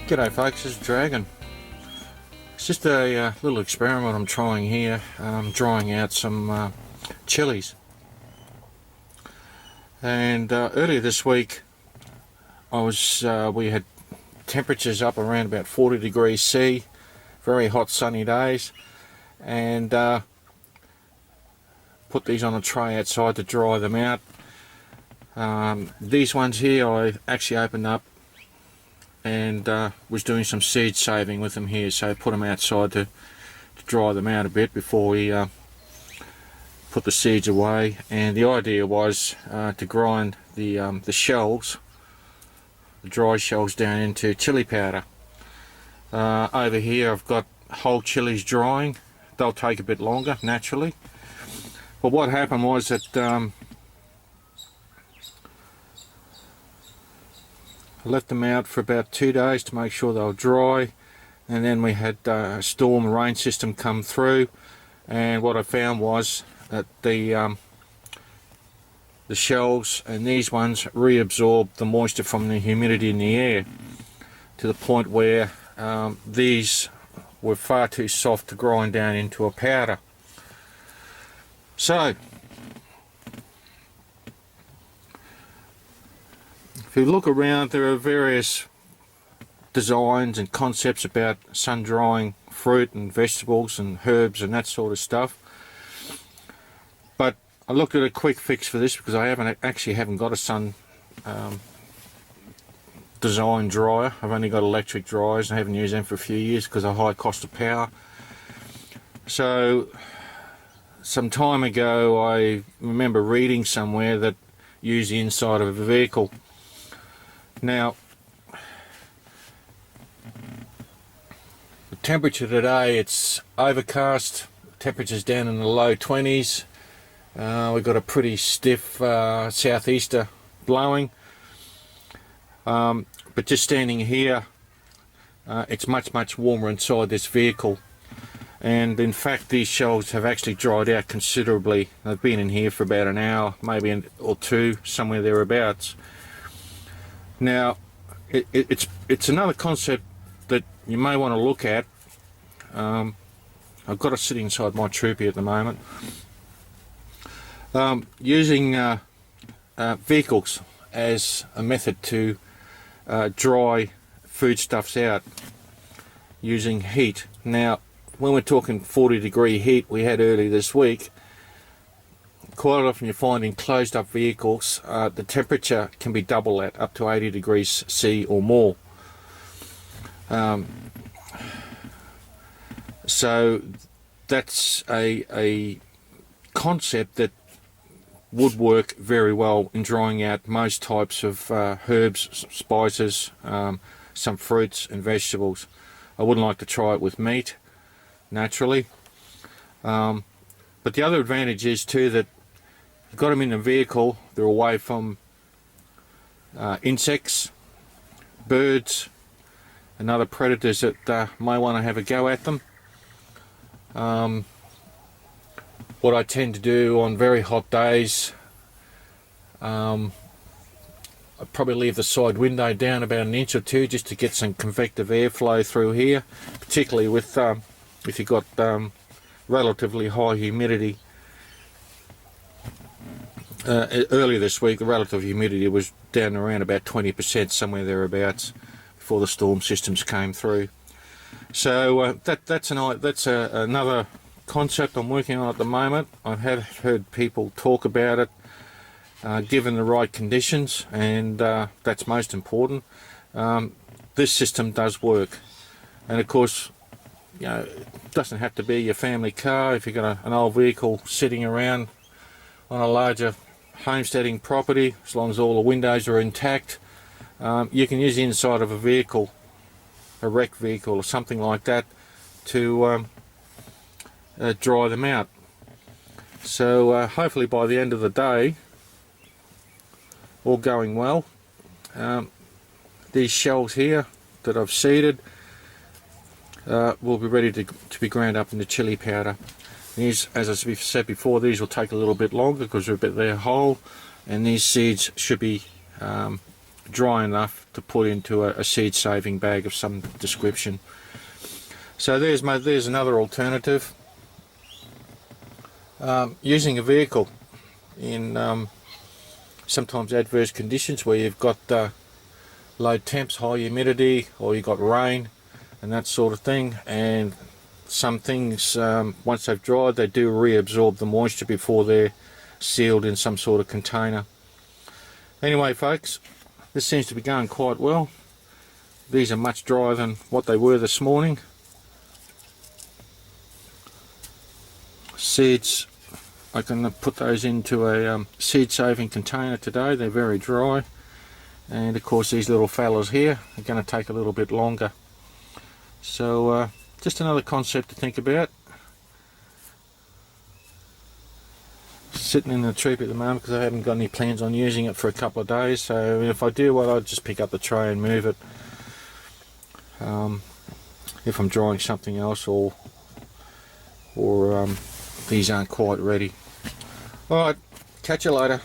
G'day folks, this is Dragon. It's just a little experiment I'm trying here. I'm drying out some chilies. And earlier this week we had temperatures up around about 40 degrees C, very hot sunny days, and put these on a tray outside to dry them out. These ones here I actually opened up and was doing some seed saving with them here, so I put them outside to dry them out a bit before we put the seeds away. And the idea was to grind the shells, the dry shells, down into chili powder. Over here I've got whole chilies drying. They'll take a bit longer naturally, but what happened was that I left them out for about 2 days to make sure they were dry, and then we had a storm rain system come through, and what I found was that the shells and these ones reabsorbed the moisture from the humidity in the air to the point where these were far too soft to grind down into a powder. So if you look around, there are various designs and concepts about sun drying fruit and vegetables and herbs and that sort of stuff. But I looked at a quick fix for this because I haven't got a sun design dryer. I've only got electric dryers and I haven't used them for a few years because of high cost of power. So some time ago I remember reading somewhere that used the inside of a vehicle. Now, the temperature today, it's overcast, temperature's down in the low 20s. We've got a pretty stiff southeaster blowing, but just standing here, it's much warmer inside this vehicle. And in fact, these shells have actually dried out considerably. They've been in here for about an hour, maybe or two, somewhere thereabouts. Now, it's another concept that you may want to look at. I've got it sitting inside my troopy at the moment. Using vehicles as a method to dry foodstuffs out using heat. Now, when we're talking 40-degree heat we had early this week, quite often you find in closed up vehicles the temperature can be double that, up to 80 degrees C or more. So that's a concept that would work very well in drying out most types of herbs, spices, some fruits and vegetables. I wouldn't like to try it with meat, naturally. But the other advantage is too that you've got them in the vehicle, they're away from insects, birds and other predators that may want to have a go at them. What I tend to do on very hot days, I probably leave the side window down about an inch or two just to get some convective airflow through here, particularly with if you've got relatively high humidity. Earlier this week the relative humidity was down around about 20%, somewhere thereabouts, before the storm systems came through. So that's another concept I'm working on at the moment. I have heard people talk about it given the right conditions, and that's most important. This system does work, and of course, you know, it doesn't have to be your family car. If you've got an old vehicle sitting around on a larger homesteading property, as long as all the windows are intact, you can use the inside of a vehicle, a wrecked vehicle or something like that, to dry them out. So hopefully by the end of the day, all going well, these shells here that I've seeded will be ready to be ground up into chili powder. These, as I said before, these will take a little bit longer because they're whole, and these seeds should be dry enough to put into a seed saving bag of some description. So there's another alternative. Using a vehicle in sometimes adverse conditions where you've got low temps, high humidity, or you've got rain and that sort of thing, and some things once they've dried they do reabsorb the moisture before they're sealed in some sort of container. Anyway folks, this seems to be going quite well. These are much drier than what they were this morning. Seeds, I can put those into a seed saving container today. They're very dry, and of course these little fellas here are going to take a little bit longer. So just another concept to think about. Sitting in the tree at the moment because I haven't got any plans on using it for a couple of days, so if I do, well, I'll just pick up the tray and move it if I'm drying something else, or these aren't quite ready. Alright, catch you later.